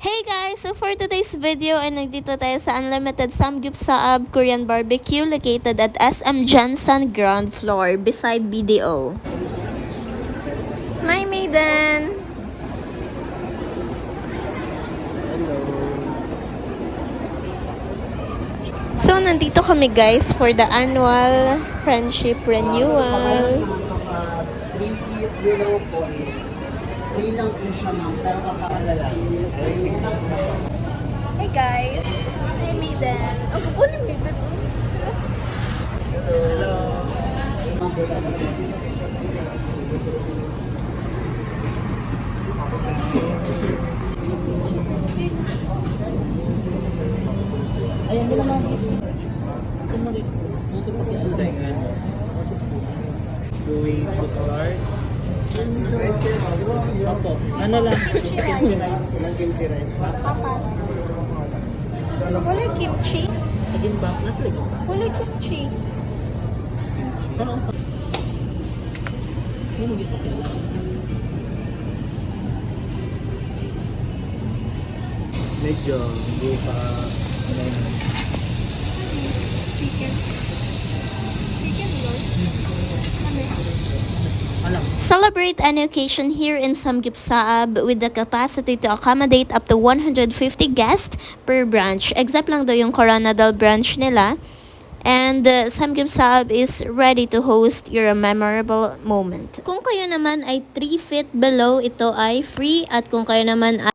Hey guys! So for today's video ay nandito tayo sa Unlimited Samgyupsal Korean Barbecue located at SM Jansan ground floor beside BDO. My maiden! So nandito kami guys for the annual friendship renewal. 3 points. Free lang po siya, ma'am. Pero kapaalala. Hey guys! Hi maiden! Ang kupo ni maiden! Hello! Ayan, hindi naman. Going to start. Opo. Ano lang? Kimchi rice. Wala kimchi? Again ba? Nasa lagi. Wala kimchi. Ano? Ano dito? Medyo hindi pa Chicken. Chicken roll. Celebrate any occasion here in Samgyupsal with the capacity to accommodate up to 150 guests per branch. Except lang daw yung Coronadal branch nila. And Samgyupsal is ready to host your memorable moment. Kung kayo naman ay 3 feet below, ito ay free. At kung kayo naman ay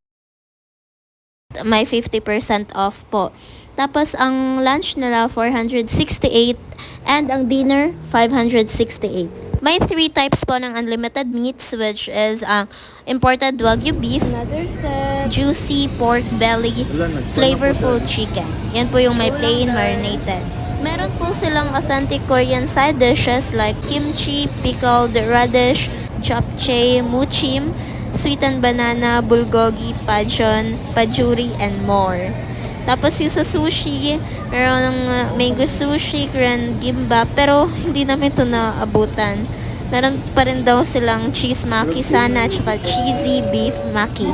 may 50% off po. Tapos ang lunch nila 468 and ang dinner 568. May 3 types po ng unlimited meats which is imported Wagyu beef, juicy pork belly, flavorful chicken. Yan po yung may plain marinated. Meron po silang authentic Korean side dishes like kimchi, pickled radish, japchae, muchim, sweetened banana, bulgogi, pajon, pajuri, and more. Tapos yung sa sushi, meron ng mango sushi, Korean gimbap, pero hindi namin ito naabutan. Meron pa rin daw silang cheese maki sana at saka cheesy beef maki.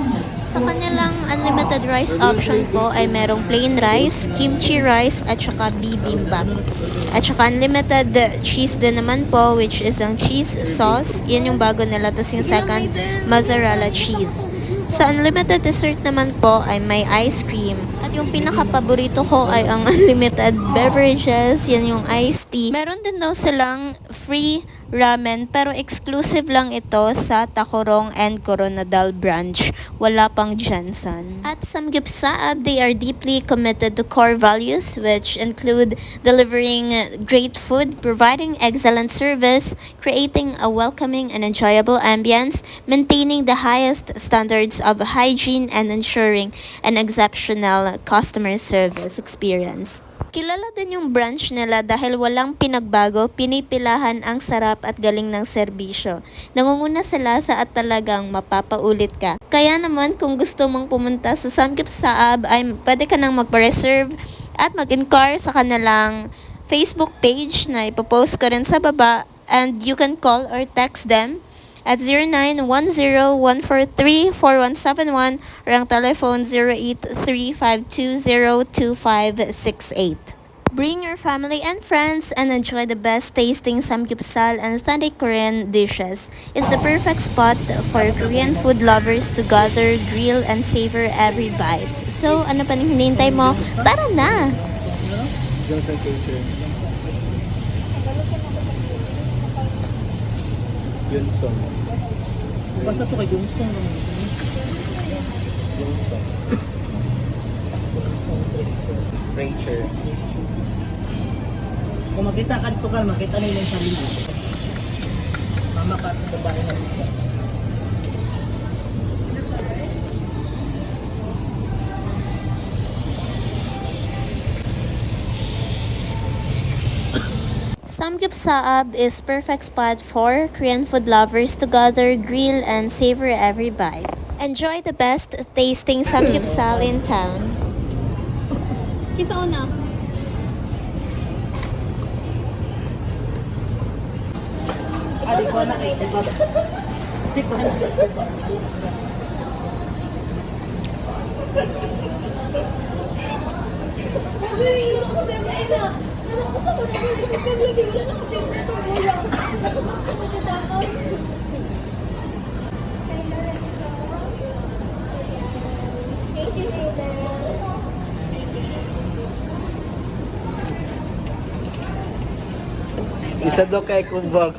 Sa kanilang unlimited rice option po ay merong plain rice, kimchi rice at saka bibimbap. At saka unlimited cheese din naman po which is ang cheese sauce. Yan yung bago nila. Tapos yung second, mozzarella cheese. Sa unlimited dessert naman po ay may ice cream. At yung pinaka-paborito ko ay ang unlimited beverages. Yan yung iced tea. Meron din daw silang free ramen pero exclusive lang ito sa Tacorong and Coronadal branch. Wala pang Jansan. At Samgyupsal, they are deeply committed to core values which include delivering great food, providing excellent service, creating a welcoming and enjoyable ambience, maintaining the highest standards of hygiene, and ensuring an exceptional customer service experience. Kilala din yung branch nila dahil walang pinagbago, pinipilahan ang sarap at galing ng serbisyo. Nangunguna sila sa at talagang mapapaulit ka. Kaya naman kung gusto mong pumunta sa Samgyupsal ay pwede ka nang magpa-reserve at mag-inquire sa kanilang Facebook page na ipopost ko rin sa baba, and you can call or text them at 0910-143-4171 or ang telephone 083-520-2568. Bring your family and friends and enjoy the best tasting samgyeopsal and authentic Korean dishes. It's the perfect spot for Korean food lovers to gather, grill, and savor every bite. So, ano pa nang hinihintay mo? Tara na! Yunson. Basta to kay Yunson naman. Yunson. Rachel. Kung makita ka dito ka, makita nila yung sarili. Mama ka sa babae na dito. Samgyeopsal is perfect spot for Korean food lovers to gather, grill, and savor every bite. Enjoy the best tasting samgyeopsal in town. Kisa una. Di ko na kay Di ko na. Isa daw kay Kubag.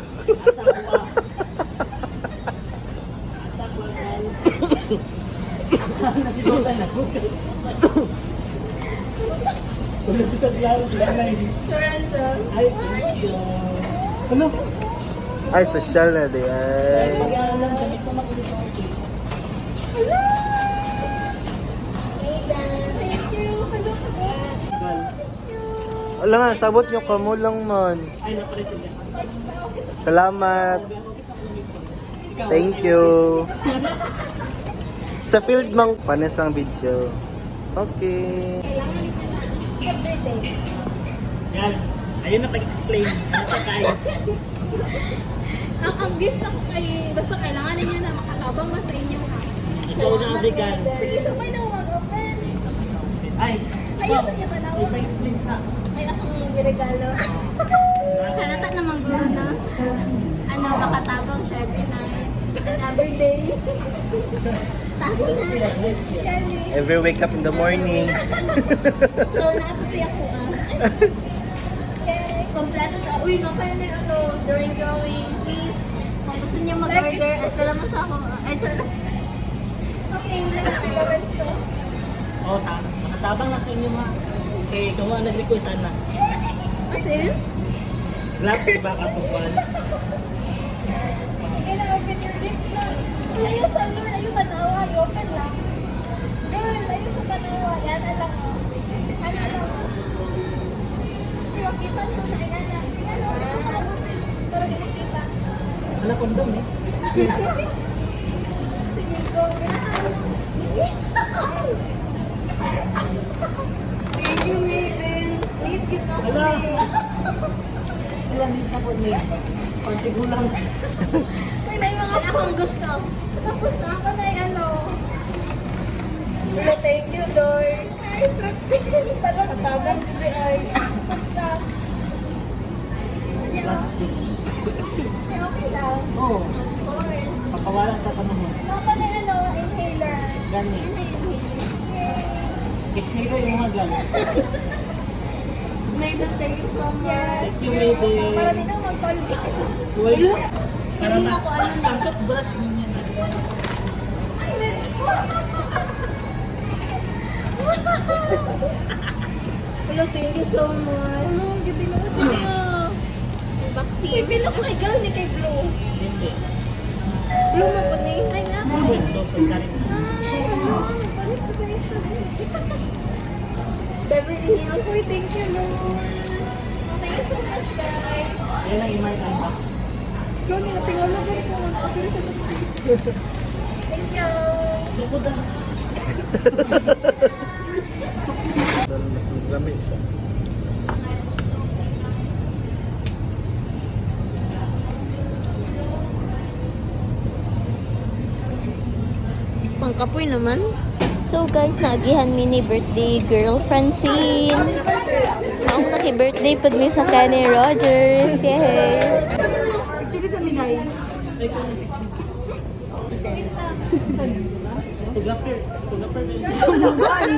Nasilutan na. Tulad ito klaro. Ay, thank you. Ano? Ay, social na di. Ay. Pag-aalam sa ito makulit ang cake. Wala nga, sabot nyo kamo lang man. Ay, naparesin niya. Salamat. Thank you. Sa field mang panes ang video. Okay. Yan. Ayun na pag-explain. Ano pa tayo? Ang gift ako kay, basta kailangan niya na makatabang mas sa inyo ha. Ikaw na ang vegan. Sige, sabay na mag-open. Ay, Ayun, ikaw. sige, tanaw. Ipa-explain sa. Ay, akong regalo. Halata naman gulo na. Ano, makatabang sa every night. Another day. Tapo na. Every wake up in the morning. So, naaputi ako kompleto ta. Uy, no, kaya na ano, during drawing, please. Kung gusto niyo mag-order, at kalaman sa ako. Ay, sorry. Okay, let's go. Oh, nakatabang na sa inyo ma. Okay, kung ano nag-request sana. Ah, serious? Gloves ba katukuan? Sige na, open your lips na. Layo sa Lord, layo panawa, i-open lang. Girl, layo sa panawa. Yan, alam mo. Ano lang. Pero kita nyo sa inanak. Ano, pero di mo kita. Wala kondom eh. Sige, go. Thank you, Maiden. Please, give na Wala. Wala nito po niya. Konti gulang. May mga akong gusto. Tapos na ako na yung ano. Pero thank you, Lord. Ay, strap Salamat. Tabang sila ay. Basta. Plastic. Ay, okay lang. Oo. Of course. Pakawala sa panahon. Naka na ano, inhaler. Gani. Exhale yung mga gani. Maiden, thank you so much. Thank you, Maiden. Para dito mag-colgate. Uy. Para Feeling na. ako ano na. Ang toothbrush mo yan. Ay, let's go. Hello, thank you so much. Ano, gabi na ako niya. Vaccine. Uy, bilang ko kay Gal, ni kay Blue. Hindi. Blue mo po ni. Ay, nga. Blue. So, sorry. Beverly Hills. Uy, thank you, Lord. Thank you so much, guys. Yan ang imay unbox. Yun, natingaw lang ko. Pero sa thank you. Likod na. Lamig. Pangkapoy naman. So guys, naagihan mi ni birthday girl Francine. Ako naki-birthday pud mi sa Kenny Rogers. Yay! Photographer. Photographer.